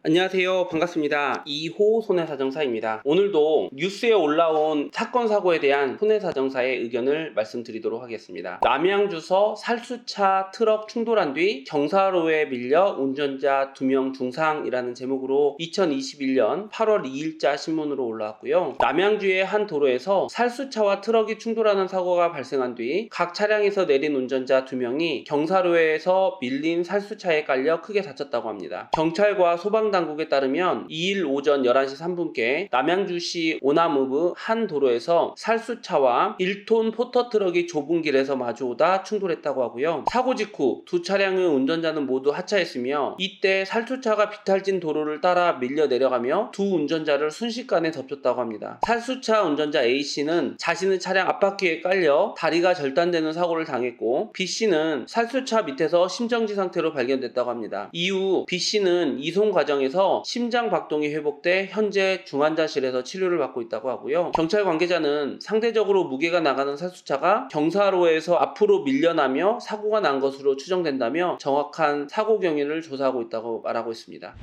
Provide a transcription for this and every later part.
안녕하세요. 반갑습니다. 2호 손해사정사입니다. 오늘도 뉴스에 올라온 사건 사고에 대한 손해사정사의 의견을 말씀드리도록 하겠습니다. 남양주서 살수차 트럭 충돌한 뒤 경사로에 밀려 운전자 2명 중상이라는 제목으로 2021년 8월 2일자 신문으로 올라왔고요. 남양주의 한 도로에서 살수차와 트럭이 충돌하는 사고가 발생한 뒤 각 차량에서 내린 운전자 2명이 경사로에서 밀린 살수차에 깔려 크게 다쳤다고 합니다. 경찰과 소방당국에 따르면 2일 오전 11시 3분께 남양주시 오나무브 한 도로에서 살수차와 1톤 포터트럭이 좁은 길에서 마주오다 충돌했다고 하고요. 사고 직후 두 차량의 운전자는 모두 하차했으며 이때 살수차가 비탈진 도로를 따라 밀려 내려가며 두 운전자를 순식간에 덮쳤다고 합니다. 살수차 운전자 A씨는 자신의 차량 앞바퀴에 깔려 다리가 절단되는 사고를 당했고 B씨는 살수차 밑에서 심정지 상태로 발견됐다고 합니다. 이후 B씨는 이송 과정에서 심장 박동이 회복돼 현재 중환자실에서 치료를 받고 있다고 하고요. 경찰 관계자는 상대적으로 무게가 나가는 살수차가 경사로에서 앞으로 밀려나며 사고가 난 것으로 추정된다며 정확한 사고 경위를 조사하고 있다고 말하고 있습니다.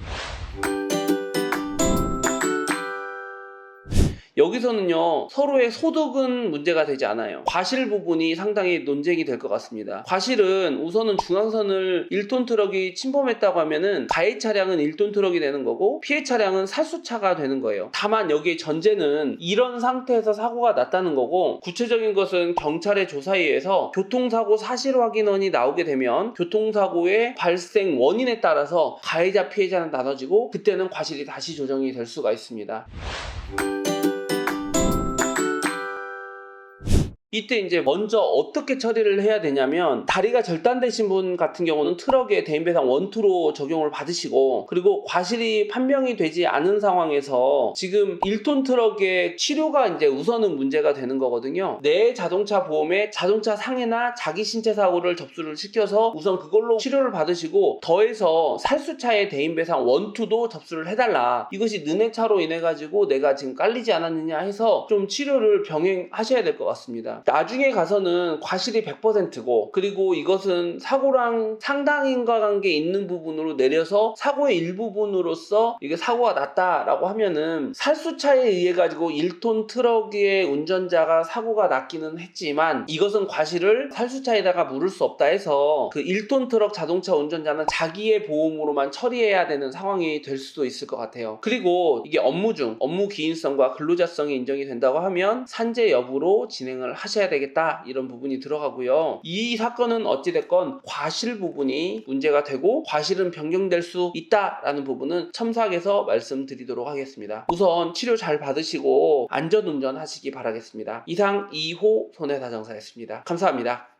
여기서는요, 서로의 소득은 문제가 되지 않아요. 과실 부분이 상당히 논쟁이 될 것 같습니다. 과실은 우선은 중앙선을 1톤 트럭이 침범했다고 하면은 가해 차량은 1톤 트럭이 되는 거고 피해 차량은 살수차가 되는 거예요. 다만 여기에 전제는 이런 상태에서 사고가 났다는 거고, 구체적인 것은 경찰의 조사에 의해서 교통사고 사실 확인원이 나오게 되면 교통사고의 발생 원인에 따라서 가해자 피해자는 나눠지고 그때는 과실이 다시 조정이 될 수가 있습니다. 이때 이제 먼저 어떻게 처리를 해야 되냐면, 다리가 절단되신 분 같은 경우는 트럭에 대인배상 원투로 적용을 받으시고, 그리고 과실이 판명이 되지 않은 상황에서 지금 1톤 트럭의 치료가 이제 우선은 문제가 되는 거거든요. 내 자동차 보험에 자동차 상해나 자기 신체 사고를 접수를 시켜서 우선 그걸로 치료를 받으시고, 더해서 살수차의 대인배상 원투도 접수를 해달라. 이것이 너네 차로 인해 가지고 내가 지금 깔리지 않았느냐 해서 좀 치료를 병행하셔야 될 것 같습니다. 나중에 가서는 과실이 100%고, 그리고 이것은 사고랑 상당 인과관계 있는 부분으로 내려서 사고의 일부분으로서 이게 사고가 났다라고 하면은, 살수차에 의해 가지고 1톤 트럭의 운전자가 사고가 났기는 했지만 이것은 과실을 살수차에다가 물을 수 없다 해서 그 1톤 트럭 자동차 운전자는 자기의 보험으로만 처리해야 되는 상황이 될 수도 있을 것 같아요. 그리고 이게 업무 중 업무 기인성과 근로자성이 인정이 된다고 하면 산재 여부로 진행을 하셔야 되겠다, 이런 부분이 들어가고요. 이 사건은 어찌됐건 과실 부분이 문제가 되고 과실은 변경될 수 있다라는 부분은 첨삭해서 말씀드리도록 하겠습니다. 우선 치료 잘 받으시고 안전운전 하시기 바라겠습니다. 이상 2호 손해사정사였습니다. 감사합니다.